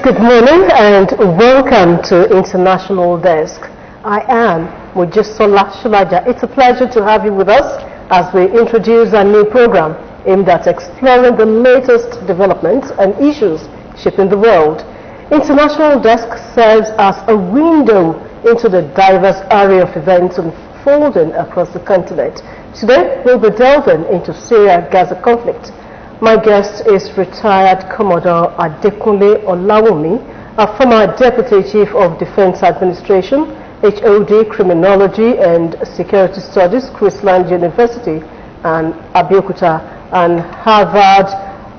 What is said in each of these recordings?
good morning and welcome to International Desk. I am Mojisola Shulaja. It's a pleasure to have you with us as we introduce a new program aimed at exploring the latest developments and issues shaping the world. International Desk serves as a window into the diverse array of events unfolding across the continent. Today, we'll be delving into Syria-Gaza conflict. My guest is retired Commodore Adekunle Olawumi, a former Deputy Chief of Defense Administration, HOD Criminology and Security Studies, Chrisland University and Abeokuta, and Harvard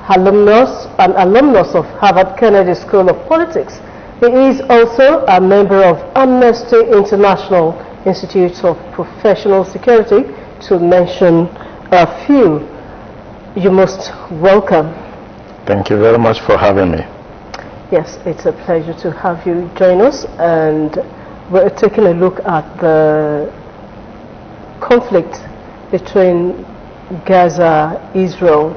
alumnus of Harvard Kennedy School of Politics. He is also a member of Amnesty International Institute of Professional Security, to mention a few. You most welcome. Thank you very much for having me. Yes, it's a pleasure to have you join us, and we're taking a look at the conflict between Gaza, Israel,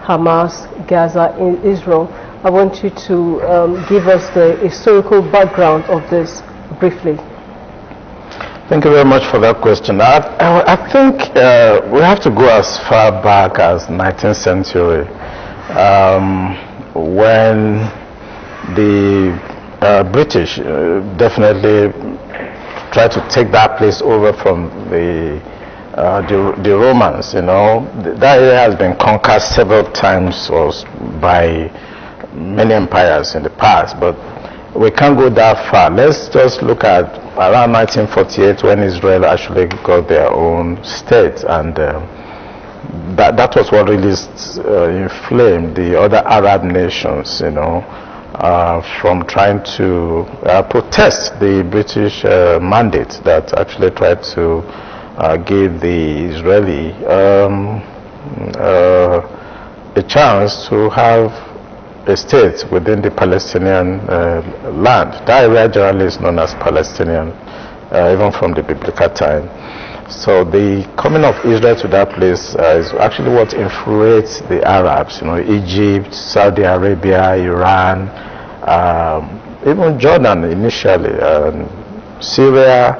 Hamas, Gaza, Israel. I want you to give us the historical background of this briefly. Thank you very much for that question. I think we have to go as far back as 19th century when the British definitely tried to take that place over from the Romans. You know, that area has been conquered several times by many empires in the past, but we can't go that far. Let's just look at around 1948 when Israel actually got their own state, and that was what really inflamed the other Arab nations, you know, from trying to protest the British mandate that actually tried to give the Israeli a chance to have a state within the Palestinian land. That area generally is known as Palestinian, even from the biblical time. So the coming of Israel to that place is actually what influenced the Arabs. You know, Egypt, Saudi Arabia, Iran, even Jordan initially, Syria,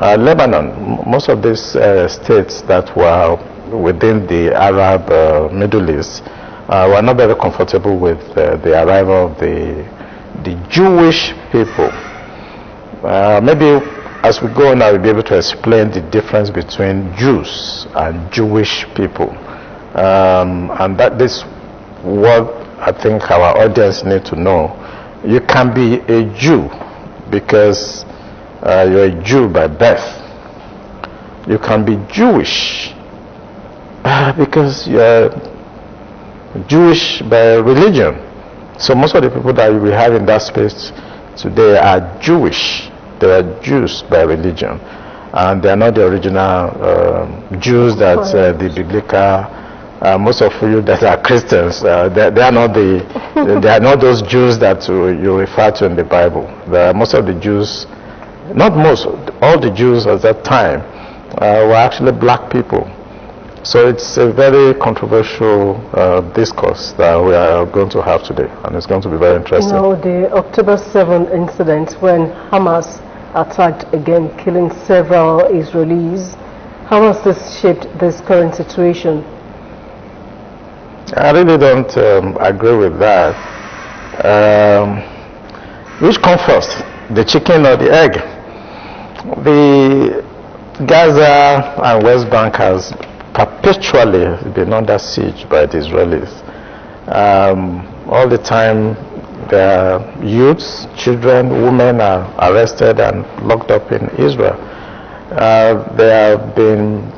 Lebanon. Most of these states that were within the Arab Middle East were not very comfortable with the arrival of the Jewish people. Maybe as we go on, I will be able to explain the difference between Jews and Jewish people. And that is what I think our audience need to know. You can be a Jew because you're a Jew by birth. You can be Jewish because you're Jewish by religion. So most of the people that we have in that space today are Jewish. They are Jews by religion, and they are not the original Jews that the biblical. Most of you that are Christians, they are not they are not those Jews that you refer to in the Bible. Most of the Jews, not most, all the Jews at that time were actually black people. So it's a very controversial discourse that we are going to have today, and it's going to be very interesting. You know, the October 7th incident when Hamas attacked again, killing several Israelis, how has this shaped this current situation? I really don't agree with that. Which comes first, the chicken or the egg? The Gaza and West Bank has perpetually been under siege by the Israelis. All the time, their youths, children, women are arrested and locked up in Israel. They have been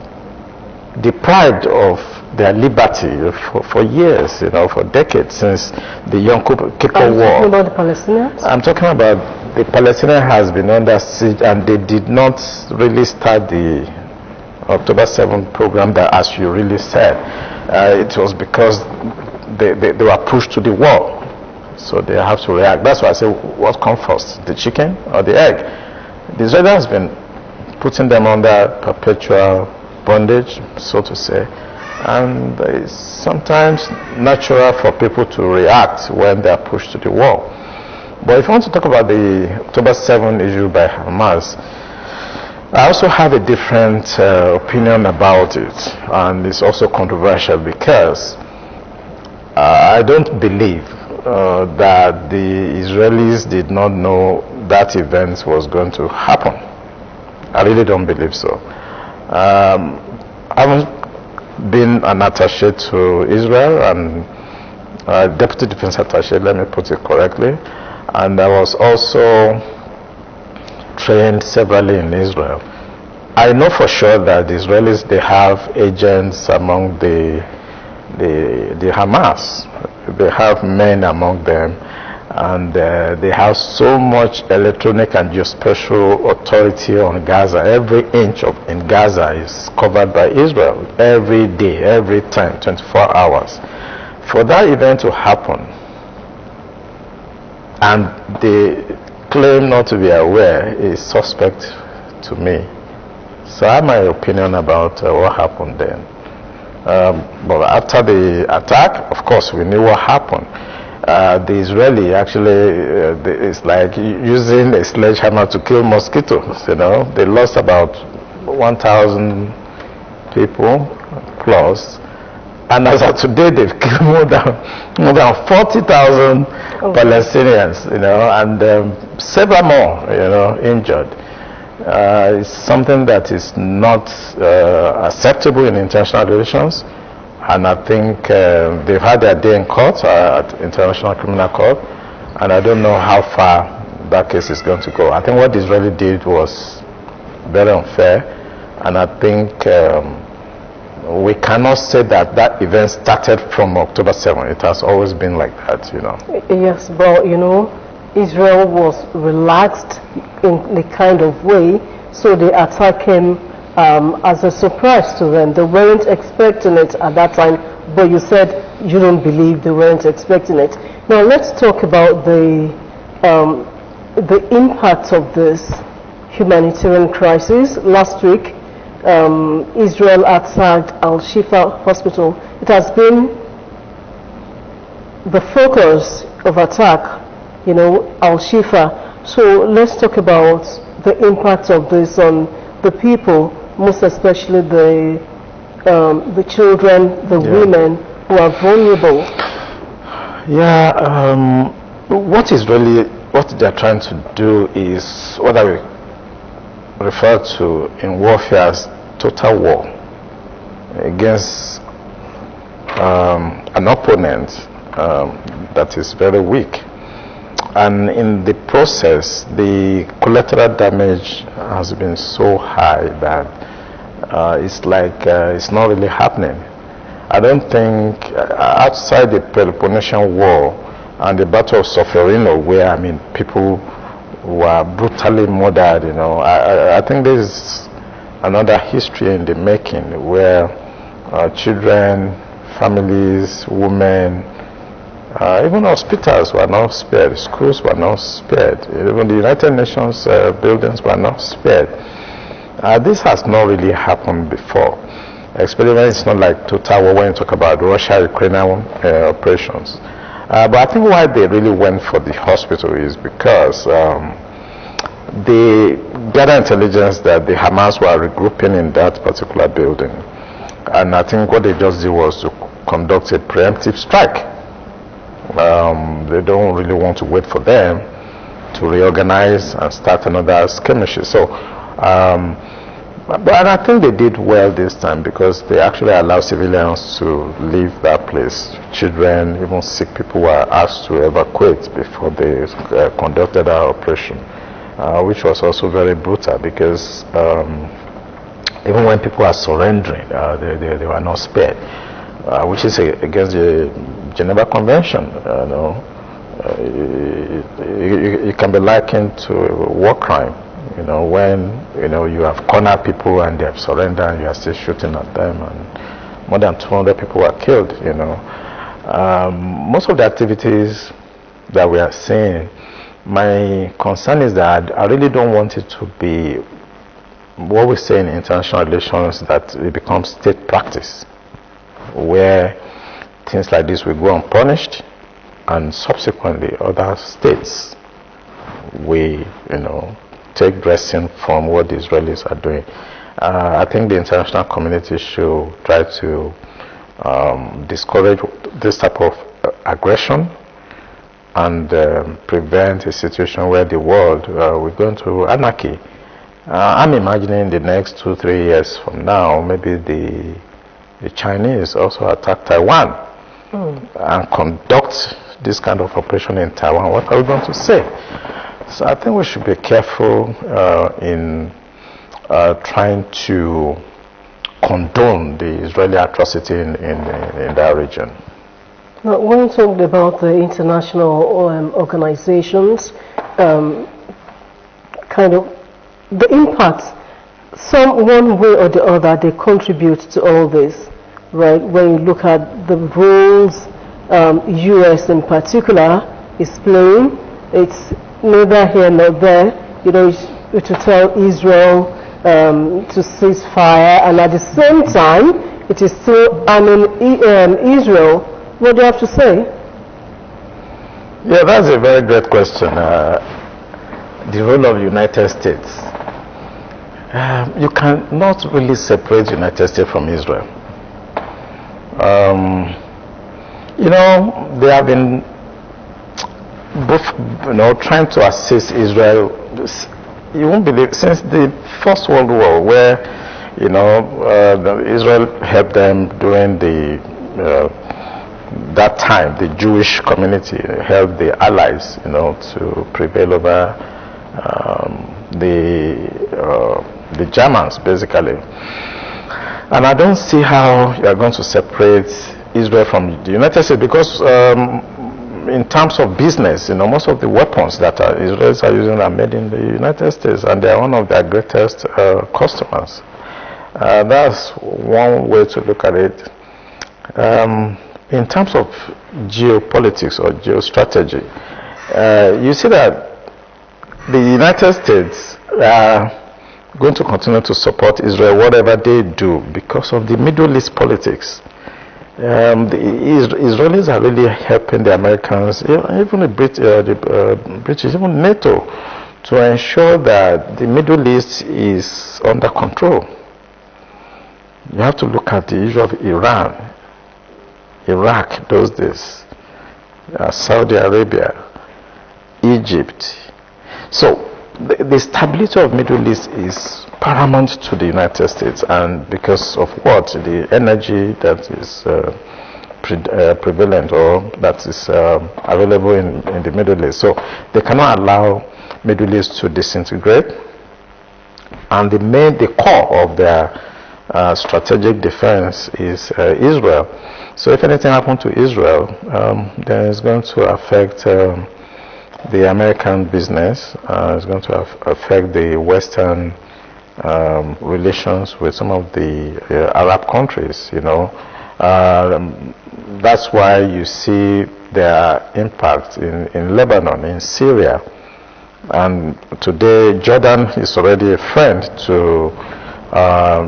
deprived of their liberty for years, you know, for decades, since the Yom Kippur War. Talking about the Palestinians? I'm talking about the Palestinian has been under siege, and they did not really start the October 7th program that, as you really said, it was because they were pushed to the wall. So they have to react. That's why I say, what comes first, the chicken or the egg? The Israel has been putting them under perpetual bondage, so to say, and it's sometimes natural for people to react when they are pushed to the wall. But if you want to talk about the October 7 issue by Hamas, I also have a different opinion about it, and it's also controversial because I don't believe that the Israelis did not know that event was going to happen. I really don't believe so. I haven't been an attaché to Israel and deputy defense attaché, let me put it correctly, and I was also trained severally in Israel. I know for sure that the Israelis, they have agents among the Hamas. They have men among them, and they have so much electronic and geospatial authority on Gaza. Every inch in Gaza is covered by Israel every day, every time, 24 hours. For that event to happen, and they claim not to be aware, is suspect to me. So I have my opinion about what happened then. But after the attack, of course, we knew what happened. The Israeli actually, it's like using a sledgehammer to kill mosquitoes, you know. They lost about 1,000 people plus. And as of today, they've killed more than 40,000 Palestinians, you know, and several more, you know, injured. It's something that is not acceptable in international relations, and I think they've had their day in court at International Criminal Court, and I don't know how far that case is going to go. I think what Israeli did was very unfair, and I think we cannot say that that event started from October 7. It has always been like that, you know. Yes, but you know, Israel was relaxed in the kind of way, so the attack came as a surprise to them. They weren't expecting it at that time, but you said you don't believe they weren't expecting it. Now let's talk about the impact of this humanitarian crisis. Last week, Israel attacked Al-Shifa hospital. It has been the focus of attack, you know, Al-Shifa. So let's talk about the impact of this on the people, most especially the children, the women who are vulnerable. Yeah, what they're trying to do is what I refer to in warfare as total war against an opponent that is very weak. And in the process, the collateral damage has been so high that it's like it's not really happening. I don't think outside the Peloponnesian War and the Battle of Solferino, where I mean people were brutally murdered, you know, I think there is another history in the making where children, families, women, even hospitals were not spared, schools were not spared, even the United Nations buildings were not spared. This has not really happened before. Experiment is not like total war when you talk about Russia-Ukrainian operations. But I think why they really went for the hospital is because they gathered intelligence that the Hamas were regrouping in that particular building. And I think what they just did was to conduct a preemptive strike. They don't really want to wait for them to reorganize and start another skirmishes. So, but I think they did well this time because they actually allowed civilians to leave that place. Children, even sick people were asked to evacuate before they conducted our operation, which was also very brutal because even when people are surrendering, they were not spared, which is against the Geneva Convention. You know, it can be likened to a war crime. You know, when you have cornered people and they have surrendered, and you are still shooting at them, and more than 200 people were killed. You know, most of the activities that we are seeing, my concern is that I really don't want it to be what we say in international relations, that it becomes state practice, where things like this will go unpunished, and subsequently other states we, take dressing from what the Israelis are doing. I think the international community should try to discourage this type of aggression and prevent a situation where the world will go into anarchy. I'm imagining the next 2-3 years from now, maybe the Chinese also attack Taiwan and conduct this kind of operation in Taiwan. What are we going to say? So I think we should be careful in trying to condone the Israeli atrocity in that region. Now, when you talked about the international organizations, kind of the impact, some one way or the other, they contribute to all this, right? When you look at the roles U.S. in particular is playing, it's neither here nor there. To tell Israel to cease fire, and at the same time, it is still arming Israel. What do you have to say? Yeah, that's a very great question. The role of the United States. You cannot really separate the United States from Israel. They have been both, trying to assist Israel. You won't believe, since the First World War, where, Israel helped them during that time, the Jewish community helped the Allies, to prevail over the Germans, basically. And I don't see how you are going to separate Israel from the United States, because in terms of business, most of the weapons that Israelis are using are made in the United States, and they are one of their greatest customers. That's one way to look at it. In terms of geopolitics or geostrategy, you see that the United States are going to continue to support Israel whatever they do because of the Middle East politics. The Israelis are really helping the Americans, even the British, even NATO, to ensure that the Middle East is under control. You have to look at the issue of Iran, Iraq those days, Saudi Arabia, Egypt. So the stability of Middle East is paramount to the United States, and because of what? The energy that is prevalent or that is available in the Middle East. So they cannot allow Middle East to disintegrate, and the core of their strategic defense is Israel. So if anything happened to Israel, then it's going to affect the American business. It's going to affect the Western relations with some of the Arab countries. That's why you see their impact in Lebanon, in Syria, and today Jordan is already a friend to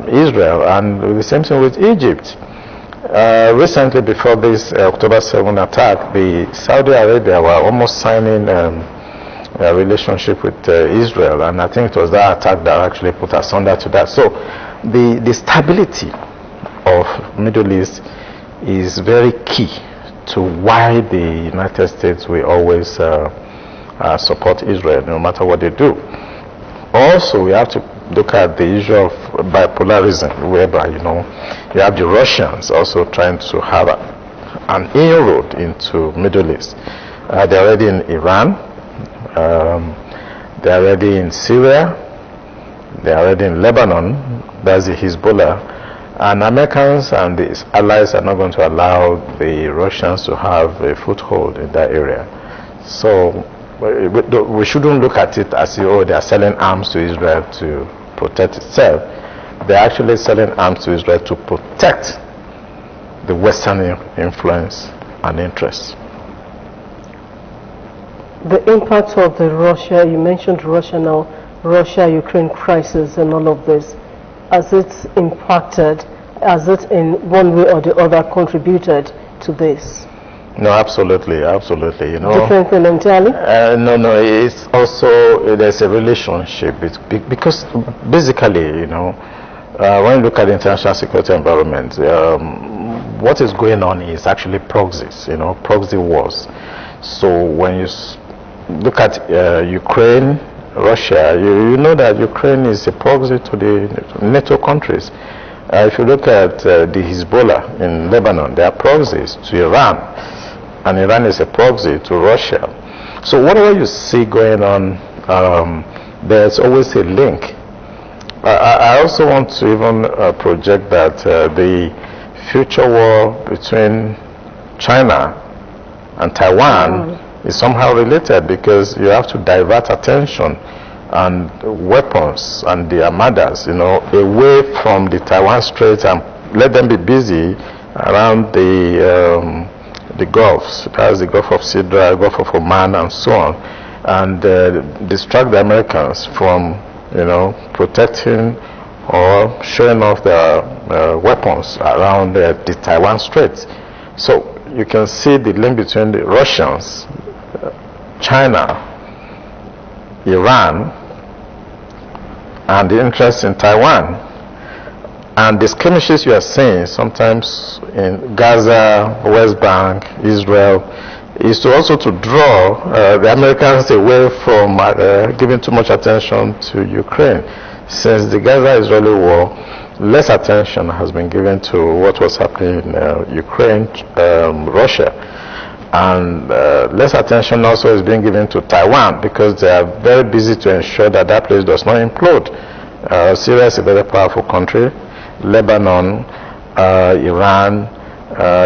Israel, and the same thing with Egypt. Recently, before this October 7 attack, the Saudi Arabia were almost signing a relationship with Israel, and I think it was that attack that actually put asunder to that. So the stability of Middle East is very key to why the United States will always support Israel no matter what they do. Also, we have to look at the issue of bipolarism, whereby you have the Russians also trying to have an inroad into Middle East. They're already in Iran, they're already in Syria, they're already in Lebanon. That's the Hezbollah. And Americans and the allies are not going to allow the Russians to have a foothold in that area. So we shouldn't look at it as they are selling arms to Israel to protect itself. They're actually selling arms to Israel to protect the Western influence and interests. The impact of the Russia, you mentioned Russia now, Russia-Ukraine crisis and all of this, has it impacted, has it in one way or the other contributed to this? No, absolutely, absolutely. You know, different thing entirely. No. It's also there's a relationship because basically, you know, when you look at the international security environment, what is going on is actually proxies. You know, proxy wars. So when you look at Ukraine, Russia, you know that Ukraine is a proxy to the NATO countries. If you look at the Hezbollah in Lebanon, they are proxies to Iran, and Iran is a proxy to Russia. So whatever you see going on, there's always a link. I also want to even project that the future war between China and Taiwan is somehow related, because you have to divert attention and weapons and the armadas, you know, away from the Taiwan Strait and let them be busy around the Gulfs. That's the Gulf of Sidra, Gulf of Oman, and so on, and distract the Americans from, you know, protecting or showing off their weapons around the Taiwan Strait. So you can see the link between the Russians, China, Iran, and the interest in Taiwan. And the skirmishes you are seeing sometimes in Gaza, West Bank, Israel, is to also to draw the Americans away from giving too much attention to Ukraine. Since the Gaza-Israeli war, less attention has been given to what was happening in Ukraine, Russia. And less attention also is being given to Taiwan, because they are very busy to ensure that that place does not implode. Syria is a very powerful country. Lebanon, Iran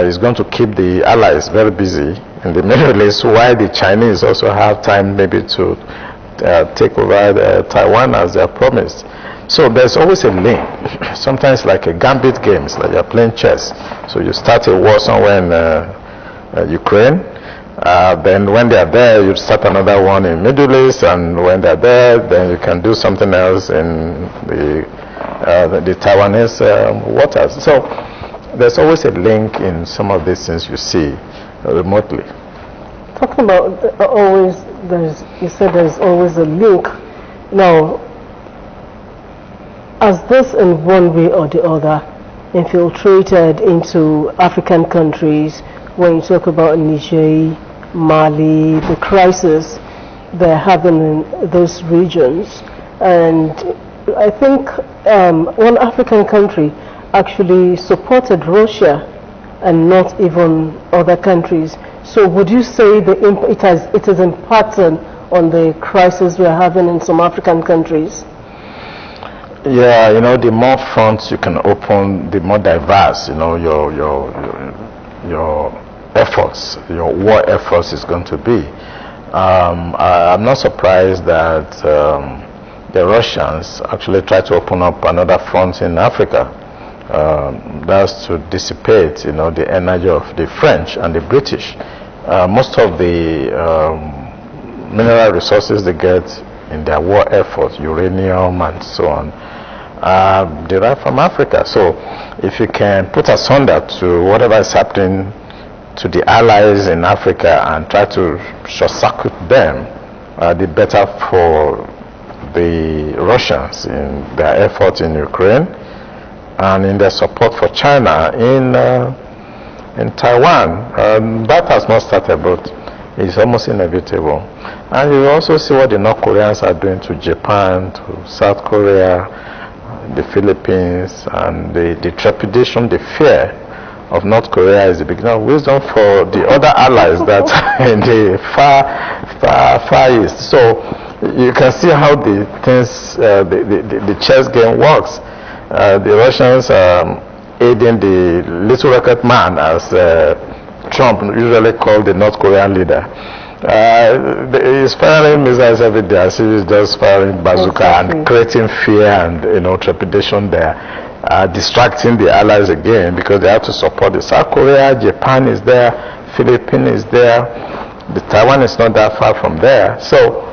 is going to keep the allies very busy in the Middle East, while the Chinese also have time maybe to take over Taiwan as they have promised. So there's always a link. Sometimes like a gambit game, it's like you're playing chess. So you start a war somewhere in Ukraine, then when they are there, you start another one in Middle East, and when they're there, then you can do something else in the Taiwanese waters. So there's always a link in some of these things you see remotely. Talking about you said there's always a link. Now, as this in one way or the other infiltrated into African countries, when you talk about Niger, Mali, the crisis they're having in those regions, and I think one African country actually supported Russia and not even other countries. So would you say that it is impacting on the crisis we're having in some African countries? Yeah, you know, the more fronts you can open, the more diverse, you know, your efforts, your war efforts is going to be. I'm not surprised that the Russians actually try to open up another front in Africa. That's to dissipate, you know, the energy of the French and the British. Most of the mineral resources they get in their war effort, uranium and so on, derived from Africa. So if you can put asunder to whatever is happening to the allies in Africa and try to short-circuit them, the better for the Russians in their effort in Ukraine and in their support for China in Taiwan. That has not started, but it's almost inevitable. And you also see what the North Koreans are doing to Japan, to South Korea, the Philippines, and the trepidation, the fear of North Korea is the beginning of wisdom for the other allies that are in the far east. So you can see how the things, the chess game works. The Russians aiding the little rocket man, as Trump usually called the North Korean leader. He's firing missiles every day as if he's just firing bazooka and creating fear and, you know, trepidation there, distracting the allies again, because they have to support the South Korea. Japan is there, Philippines is there, the Taiwan is not that far from there. So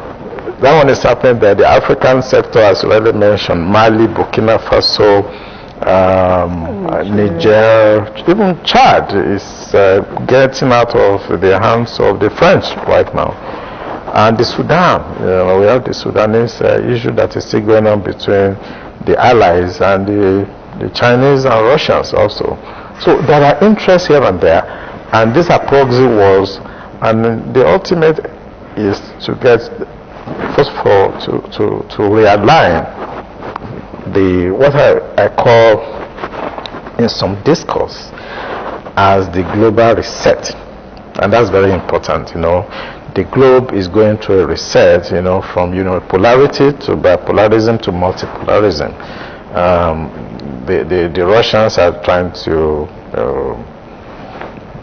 that one is happening there. The African sector, as already mentioned, Mali, Burkina Faso, Niger, even Chad is getting out of the hands of the French right now. And the Sudan, we have the Sudanese issue that is still going on between the allies and the Chinese and Russians also. So there are interests here and there, and these are proxy wars, and the ultimate is to get, first of all, to realign the what I call in some discourse as the global reset, and that's very important. The globe is going through a reset, from polarity to bipolarism to multipolarism. The Russians are trying to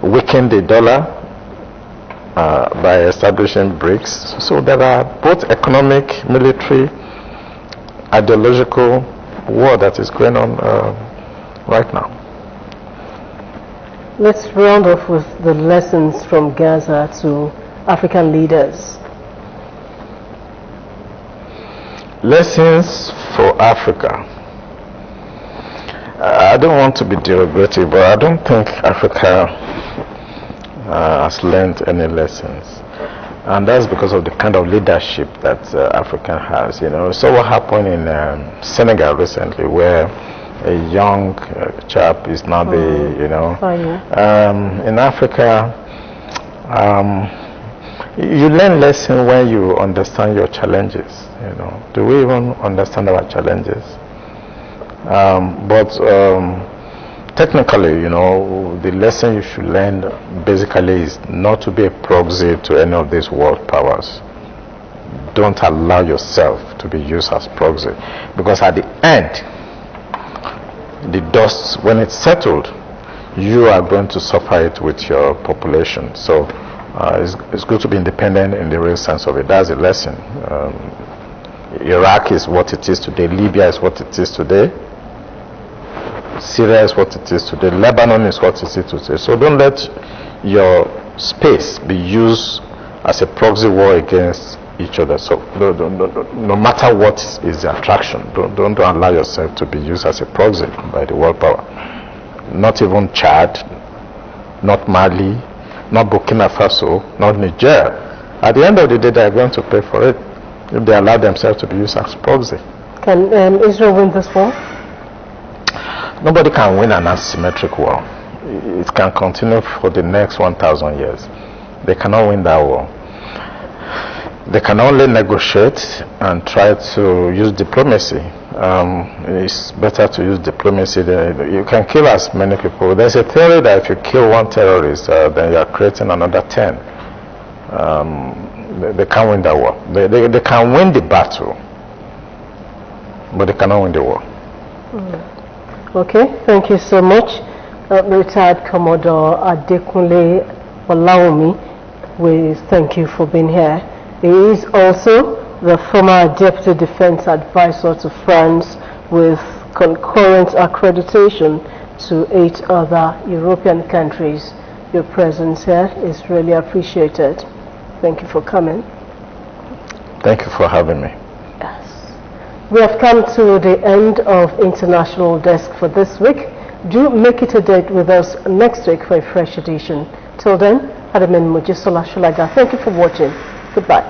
weaken the dollar by establishing BRICS. So there are both economic, military, ideological war that is going on right now. Let's round off with the lessons from Gaza to African leaders. Lessons for Africa. I don't want to be derogatory, but I don't think Africa has learned any lessons. And that's because of the kind of leadership that Africa has. So what happened in Senegal recently, where a young chap is now in Africa, you learn lesson when you understand your challenges. Do we even understand our challenges? But technically, the lesson you should learn basically is not to be a proxy to any of these world powers. Don't allow yourself to be used as proxy, because at the end, the dust, when it's settled, you are going to suffer it with your population. So it's good to be independent in the real sense of it. That's a lesson. Iraq is what it is today. Libya is what it is today. Syria is what it is today. Lebanon is what it is today. So don't let your space be used as a proxy war against each other. So no matter what is the attraction, don't allow yourself to be used as a proxy by the world power. Not even Chad, not Mali, not Burkina Faso, not Niger. At the end of the day, they are going to pay for it if they allow themselves to be used as proxy. Can Israel win this war? Nobody can win an asymmetric war. It can continue for the next 1,000 years. They cannot win that war. They can only negotiate and try to use diplomacy. It's better to use diplomacy. You can kill as many people. There's a theory that if you kill one terrorist, then you are creating another 10. They can't win that war. They can win the battle, but they cannot win the war. Okay, thank you so much. Retired Commodore Adekunle Olaomi, we thank you for being here. He is also the former Deputy Defense Advisor to France with concurrent accreditation to 8 other European countries. Your presence here is really appreciated. Thank you for coming. Thank you for having me. Yes. We have come to the end of International Desk for this week. Do make it a date with us next week for a fresh edition. Till then, Adamin Mojisola Shulaga, thank you for watching. Goodbye.